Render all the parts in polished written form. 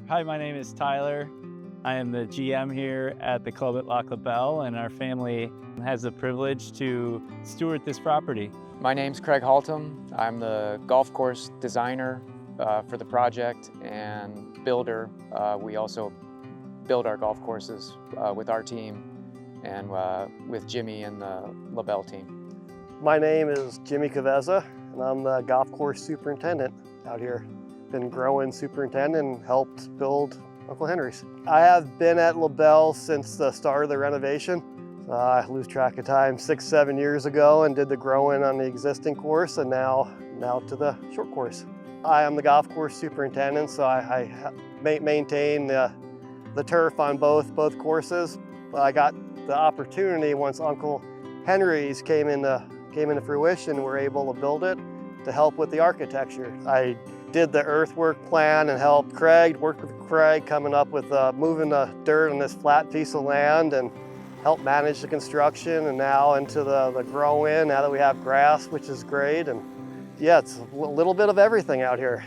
Hi, my name is Tyler. I am the GM here at the club at Lac La Belle, and our family has the privilege to steward this property. My name's Craig Haltom. I'm the golf course designer for the project and builder. We also build our golf courses with our team and with Jimmy and the La Belle team. My name is Jimmy Caveza, and I'm the golf course superintendent out here. Been growing superintendent and helped build Uncle Henry's. I have been at La Belle since the start of the renovation. I lose track of time, 6-7 years ago, and did the growing on the existing course, and now to the short course. I am the golf course superintendent, so I maintain the turf on both courses. I got the opportunity once Uncle Henry's came into fruition, we're able to build it to help with the architecture. I did the earthwork plan and helped worked with Craig coming up with moving the dirt on this flat piece of land and helped manage the construction, and now into the grow-in, now that we have grass, which is great. And yeah, it's a little bit of everything out here.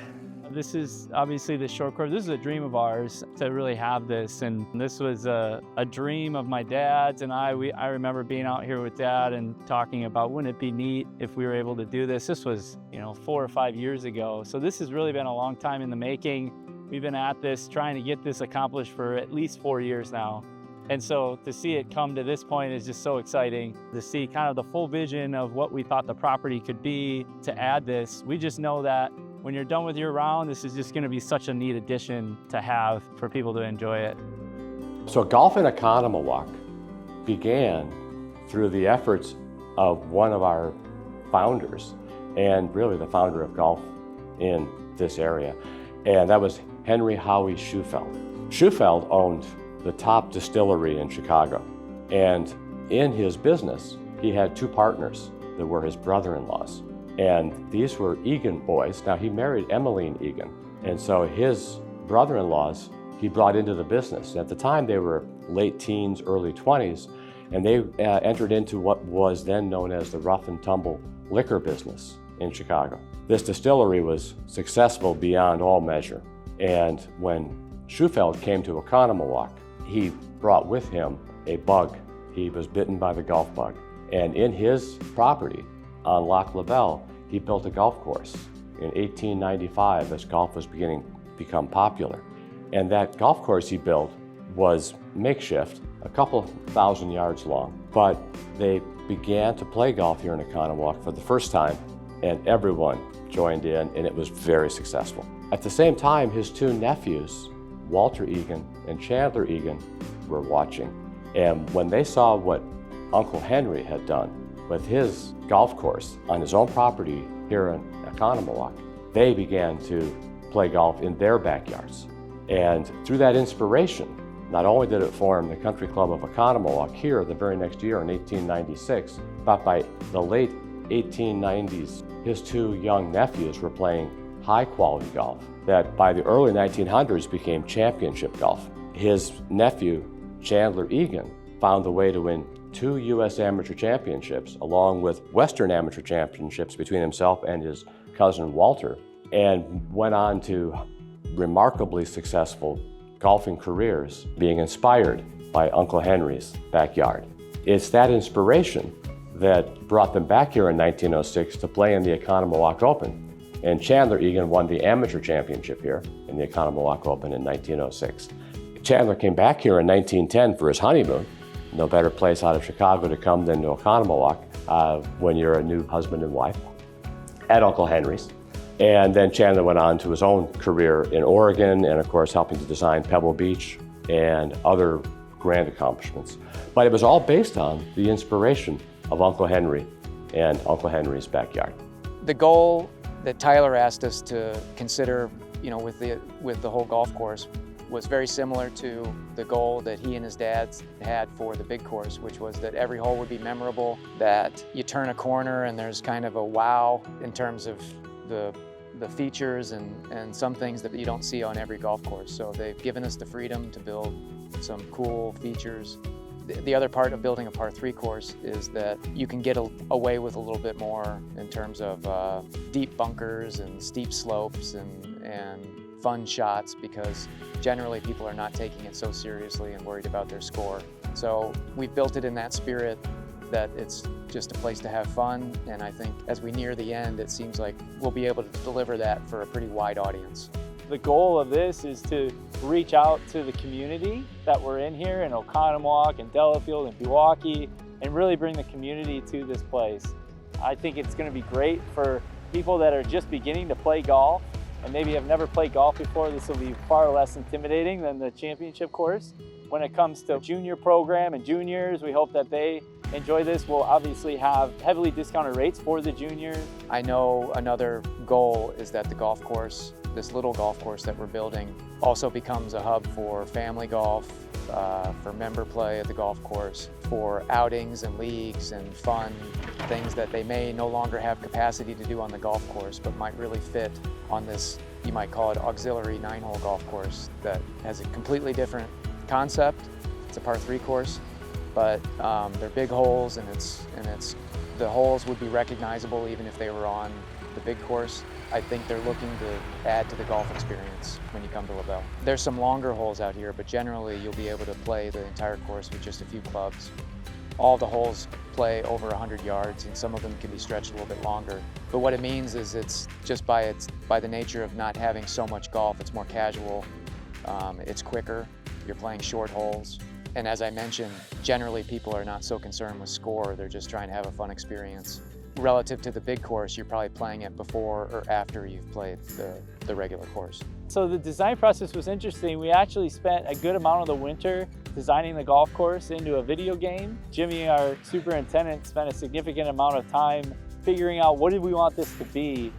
This is obviously the short course. This is a dream of ours to really have this, and this was a dream of my dad's and I remember being out here with Dad and talking about, wouldn't it be neat if we were able to do this? This was, 4 or 5 years ago. So this has really been a long time in the making. We've been at this, trying to get this accomplished for at least 4 years now. And so to see it come to this point is just so exciting, to see kind of the full vision of what we thought the property could be to add this. We just know that when you're done with your round, this is just going to be such a neat addition to have for people to enjoy it. So Golf in Oconomowoc began through the efforts of one of our founders, and really the founder of golf in this area, and that was Henry Howie Schufeld. Schufeld owned the top distillery in Chicago, and in his business he had 2 partners that were his brother-in-laws. And these were Egan boys. Now, he married Emmeline Egan, and so his brother-in-laws he brought into the business. At the time, they were late teens, early 20s, and they entered into what was then known as the rough and tumble liquor business in Chicago. This distillery was successful beyond all measure, and when Schufeld came to Oconomowoc, he brought with him a bug. He was bitten by the golf bug, and in his property on Lac La Belle, he built a golf course in 1895 as golf was beginning to become popular. And that golf course he built was makeshift, a couple thousand yards long, but they began to play golf here in Oconomowoc for the first time, and everyone joined in, and it was very successful. At the same time, his 2 nephews, Walter Egan and Chandler Egan, were watching. And when they saw what Uncle Henry had done with his golf course on his own property here in Oconomowoc, they began to play golf in their backyards. And through that inspiration, not only did it form the Country Club of Oconomowoc here the very next year in 1896, but by the late 1890s, his 2 young nephews were playing high-quality golf that by the early 1900s became championship golf. His nephew, Chandler Egan, found a way to win 2 U.S. amateur championships, along with Western amateur championships between himself and his cousin Walter, and went on to remarkably successful golfing careers, being inspired by Uncle Henry's backyard. It's that inspiration that brought them back here in 1906 to play in the Oconomowoc Open. And Chandler Egan won the amateur championship here in the Oconomowoc Open in 1906. Chandler came back here in 1910 for his honeymoon. No better place out of Chicago to come than to Oconomowoc when you're a new husband and wife at Uncle Henry's. And then Chandler went on to his own career in Oregon and, of course, helping to design Pebble Beach and other grand accomplishments. But it was all based on the inspiration of Uncle Henry and Uncle Henry's backyard. The goal that Tyler asked us to consider, with the whole golf course was very similar to the goal that he and his dad had for the big course, which was that every hole would be memorable, that you turn a corner and there's kind of a wow in terms of the features and some things that you don't see on every golf course. So they've given us the freedom to build some cool features. The other part of building a par 3 course is that you can get away with a little bit more in terms of deep bunkers and steep slopes and fun shots, because generally people are not taking it so seriously and worried about their score. So we've built it in that spirit, that it's just a place to have fun, and I think as we near the end, it seems like we'll be able to deliver that for a pretty wide audience. The goal of this is to reach out to the community that we're in here in Oconomowoc and Delafield and Pewaukee, and really bring the community to this place. I think it's going to be great for people that are just beginning to play golf and maybe have never played golf before. This will be far less intimidating than the championship course. When it comes to junior program and juniors, we hope that they enjoy this. We'll obviously have heavily discounted rates for the juniors. I know another goal is that the golf course, this little golf course that we're building, also becomes a hub for family golf, for member play at the golf course, for outings and leagues and fun things that they may no longer have capacity to do on the golf course, but might really fit on this, you might call it auxiliary 9-hole golf course that has a completely different concept. It's a par 3 course, but they're big holes, and the holes would be recognizable even if they were on the big course. I think they're looking to add to the golf experience when you come to La Belle. There's some longer holes out here, but generally you'll be able to play the entire course with just a few clubs. All the holes play over 100 yards, and some of them can be stretched a little bit longer. But what it means is it's just by the nature of not having so much golf, it's more casual, it's quicker, you're playing short holes. And as I mentioned, generally people are not so concerned with score, they're just trying to have a fun experience. Relative to the big course, you're probably playing it before or after you've played the regular course. So the design process was interesting. We actually spent a good amount of the winter designing the golf course into a video game. Jimmy, our superintendent, spent a significant amount of time figuring out what did we want this to be.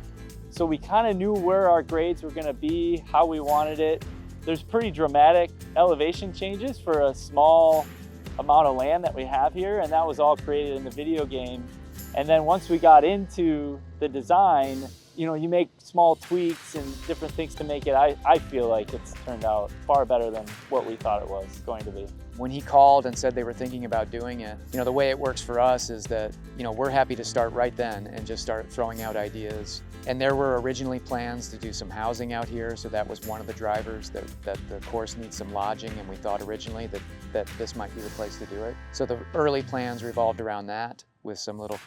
So we kind of knew where our grades were going to be, how we wanted it. There's pretty dramatic elevation changes for a small amount of land that we have here, and that was all created in the video game. And then once we got into the design, you know, you make small tweaks and different things to make it. I feel like it's turned out far better than what we thought it was going to be. When he called and said they were thinking about doing it, you know, the way it works for us is that, you know, we're happy to start right then and just start throwing out ideas. And there were originally plans to do some housing out here, so that was one of the drivers, that the course needs some lodging, and we thought originally that this might be the place to do it. So the early plans revolved around that, with some little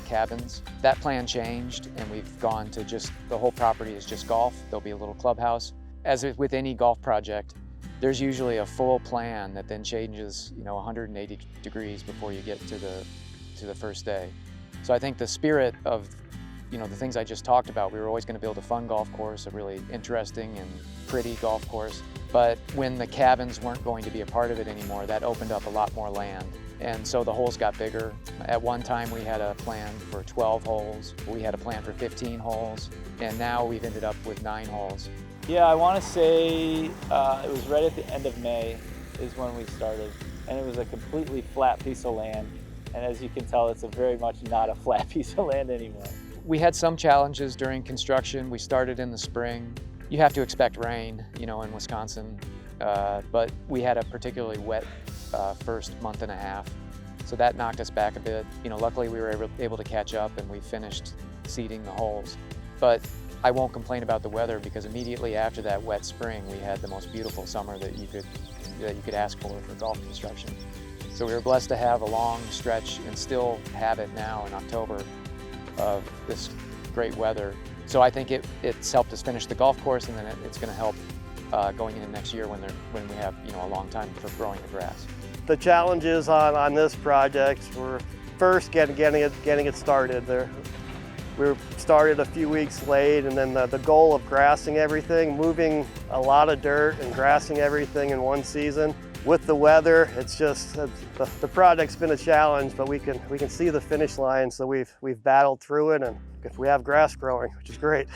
cabins. That plan changed, and we've gone to just, the whole property is just golf. There'll be a little clubhouse. As with any golf project, there's usually a full plan that then changes, you know, 180 degrees before you get to the first day. So I think the spirit of, you know, the things I just talked about, we were always going to build a fun golf course, a really interesting and pretty golf course. But when the cabins weren't going to be a part of it anymore, that opened up a lot more land. And so the holes got bigger. At one time we had a plan for 12 holes. We had a plan for 15 holes. And now we've ended up with 9 holes. Yeah, I want to say it was right at the end of May is when we started. And it was a completely flat piece of land. And as you can tell, it's very much not a flat piece of land anymore. We had some challenges during construction. We started in the spring. You have to expect rain, you know, in Wisconsin. But we had a particularly wet first month and a half. So that knocked us back a bit. You know, luckily we were able to catch up, and we finished seeding the holes. But I won't complain about the weather, because immediately after that wet spring, we had the most beautiful summer that you could ask for golf construction. So we were blessed to have a long stretch, and still have it now in October, of this great weather. So I think it's helped us finish the golf course, and then it's going to help going into next year when we have, you know, a long time for growing the grass. The challenges on this project were first getting it started. We were started a few weeks late, and then the goal of grassing everything, moving a lot of dirt and grassing everything in one season. With the weather, it's just the project's been a challenge, but we can see the finish line, so we've battled through it, and we have grass growing, which is great.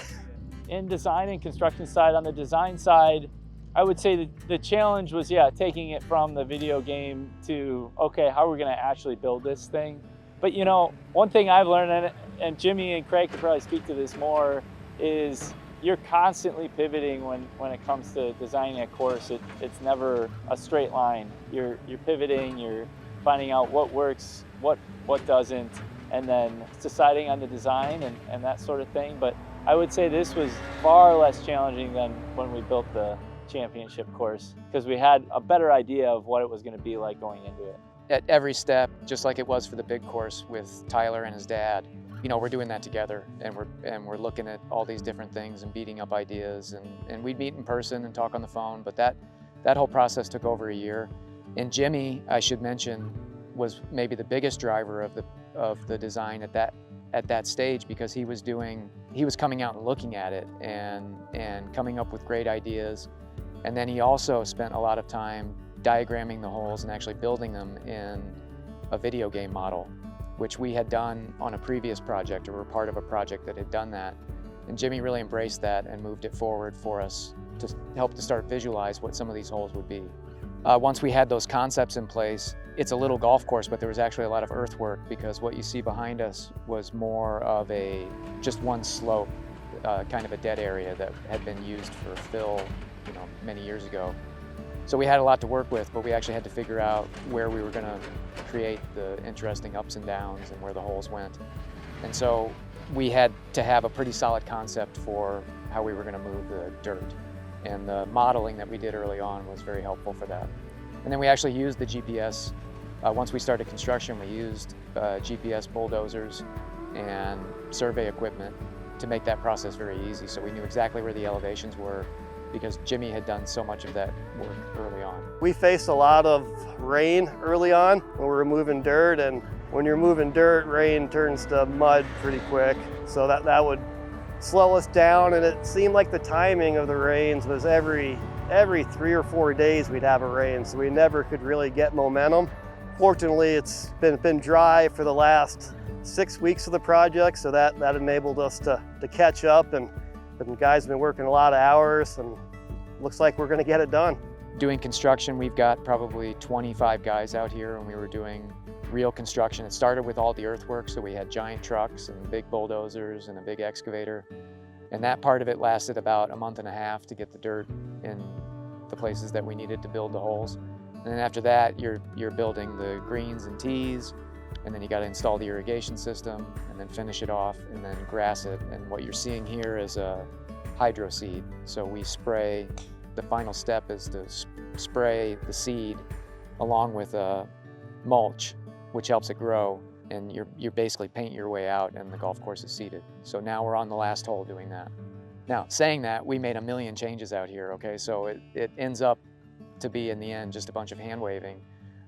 In design and construction side, on the design side, I would say the challenge was, yeah, taking it from the video game to, okay, how are we going to actually build this thing? But you know, one thing I've learned, and Jimmy and Craig could probably speak to this more, is you're constantly pivoting when it comes to designing a course. It's never a straight line. You're pivoting, you're finding out what works, what doesn't, and then deciding on the design and that sort of thing. But I would say this was far less challenging than when we built the championship course, because we had a better idea of what it was going to be like going into it. At every step, just like it was for the big course with Tyler and his dad, you know, we're doing that together, and we're looking at all these different things and beating up ideas, and we'd meet in person and talk on the phone, but that whole process took over a year. And Jimmy, I should mention, was maybe the biggest driver of the design at that stage, because he was coming out and looking at it and coming up with great ideas. And then he also spent a lot of time diagramming the holes and actually building them in a video game model, which we had done on a previous project, or were part of a project that had done that. And Jimmy really embraced that and moved it forward for us to help to start visualize what some of these holes would be. Once we had those concepts in place, it's a little golf course, but there was actually a lot of earthwork, because what you see behind us was more of just one slope, kind of a dead area that had been used for fill, you know, many years ago. So we had a lot to work with, but we actually had to figure out where we were going to create the interesting ups and downs and where the holes went. And so we had to have a pretty solid concept for how we were going to move the dirt. And the modeling that we did early on was very helpful for that. And then we actually used the GPS. Once we started construction, we used GPS bulldozers and survey equipment to make that process very easy. So we knew exactly where the elevations were, because Jimmy had done so much of that work early on. We faced a lot of rain early on when we were moving dirt, and when you're moving dirt, rain turns to mud pretty quick. So that would slow us down, and it seemed like the timing of the rains was every 3 or 4 days we'd have a rain, so we never could really get momentum. Fortunately, it's been dry for the last 6 weeks of the project, so that enabled us to catch up, and the guys have been working a lot of hours, and looks like we're going to get it done. Doing construction, we've got probably 25 guys out here, and we were doing real construction. It started with all the earthwork, so we had giant trucks and big bulldozers and a big excavator. And that part of it lasted about a month and a half to get the dirt in the places that we needed to build the holes. And then after that, you're building the greens and tees, and then you got to install the irrigation system, and then finish it off, and then grass it. And what you're seeing here is a hydro seed. So we spray, the final step is to spray the seed along with a mulch, which helps it grow, and you basically paint your way out, and the golf course is seeded. So now we're on the last hole doing that. Now, saying that, we made a million changes out here, okay? So it ends up to be, in the end, just a bunch of hand waving.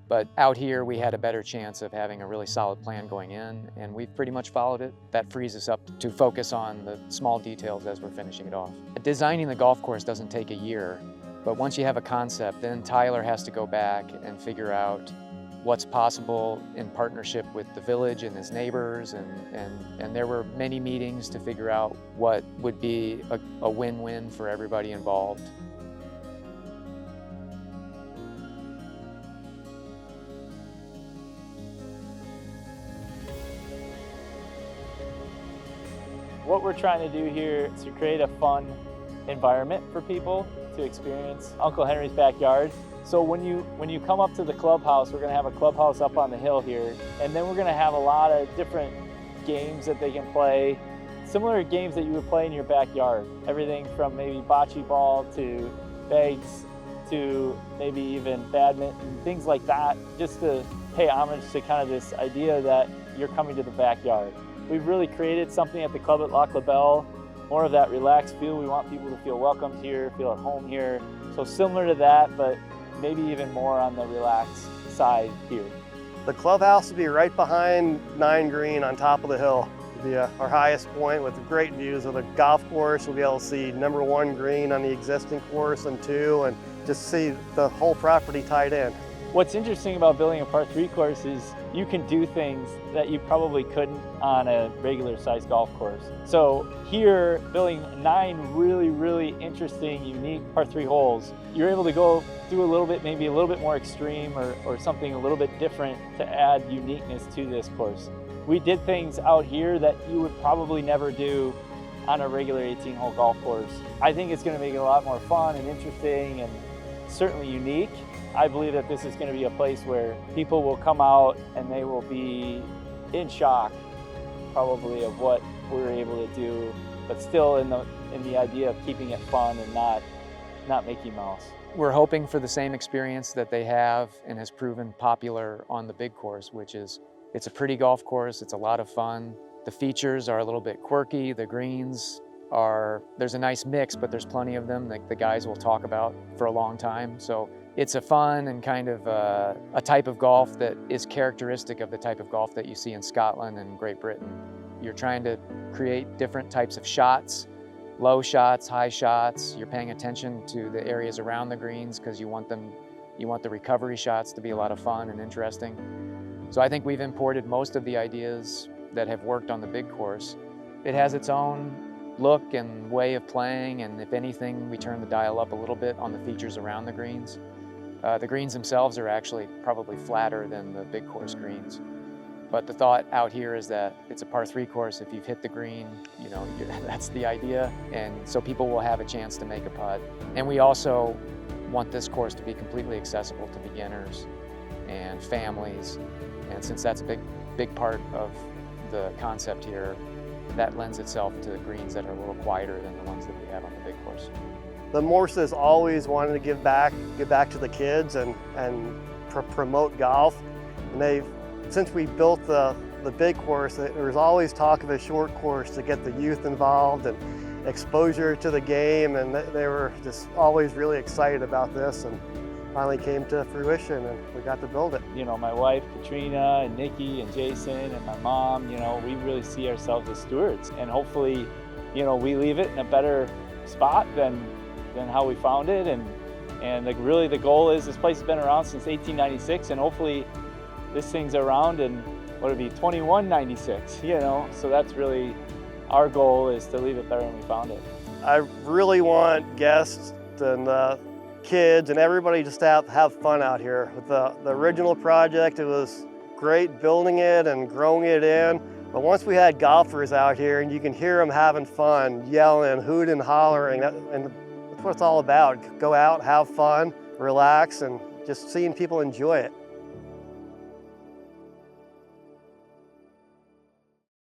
But out here, we had a better chance of having a really solid plan going in, and we've pretty much followed it. That frees us up to focus on the small details as we're finishing it off. Designing the golf course doesn't take a year, but once you have a concept, then Tyler has to go back and figure out what's possible in partnership with the village and his neighbors, and there were many meetings to figure out what would be a win-win for everybody involved. What we're trying to do here is to create a fun environment for people to experience Uncle Henry's backyard. So when you come up to the clubhouse, we're going to have a clubhouse up on the hill here, and then we're going to have a lot of different games that they can play, similar games that you would play in your backyard. Everything from maybe bocce ball to bags to maybe even badminton, things like that, just to pay homage to kind of this idea that you're coming to the backyard. We've really created something at the club at Lac La Belle, more of that relaxed feel. We want people to feel welcomed here, feel at home here. So similar to that, but maybe even more on the relaxed side here. The clubhouse will be right behind 9 Green on top of the hill. It'll be our highest point with great views of the golf course. We'll be able to see number 1 green on the existing course and 2, and just see the whole property tied in. What's interesting about building a par 3 course is you can do things that you probably couldn't on a regular sized golf course. So here, building 9 really interesting, unique par 3 holes, you're able to go do a little bit, maybe a little bit more extreme or something a little bit different to add uniqueness to this course. We did things out here that you would probably never do on a regular 18-hole golf course. I think it's going to make it a lot more fun and interesting and certainly unique. I believe that this is going to be a place where people will come out and they will be in shock, probably, of what we're able to do but still in the idea of keeping it fun and not Mickey Mouse. We're hoping for the same experience that they have and has proven popular on the big course, which is it's a pretty golf course, it's a lot of fun. The features are a little bit quirky, the greens there's a nice mix, but there's plenty of them that the guys will talk about for a long time. So it's a fun and kind of a type of golf that is characteristic of the type of golf that you see in Scotland and Great Britain. You're trying to create different types of shots, low shots, high shots. You're paying attention to the areas around the greens because you want the recovery shots to be a lot of fun and interesting. So I think we've imported most of the ideas that have worked on the big course. It has its own look and way of playing, and if anything, we turn the dial up a little bit on the features around the greens. The greens themselves are actually probably flatter than the big course greens. But the thought out here is that it's a par 3 course. If you've hit the green, that's the idea. And so people will have a chance to make a putt. And we also want this course to be completely accessible to beginners and families. And since that's a big part of the concept here, that lends itself to the greens that are a little quieter than the ones that we have on the big course. The Morses always wanted to give back to the kids and promote golf. And since we built the big course, there was always talk of a short course to get the youth involved and exposure to the game, and they were just always really excited about this, and finally came to fruition and we got to build it. My wife Katrina and Nikki and Jason and my mom, we really see ourselves as stewards, and hopefully, we leave it in a better spot than how we found it, and really the goal is this place has been around since 1896, and hopefully this thing's around in, what would it be, 2196, so that's really our goal, is to leave it better than we found it. I really want guests and kids and everybody just to have fun out here. With the original project, it was great building it and growing it in, but once we had golfers out here and you can hear them having fun, yelling, hooting, hollering, and that's what it's all about. Go out, have fun, relax, and just seeing people enjoy it.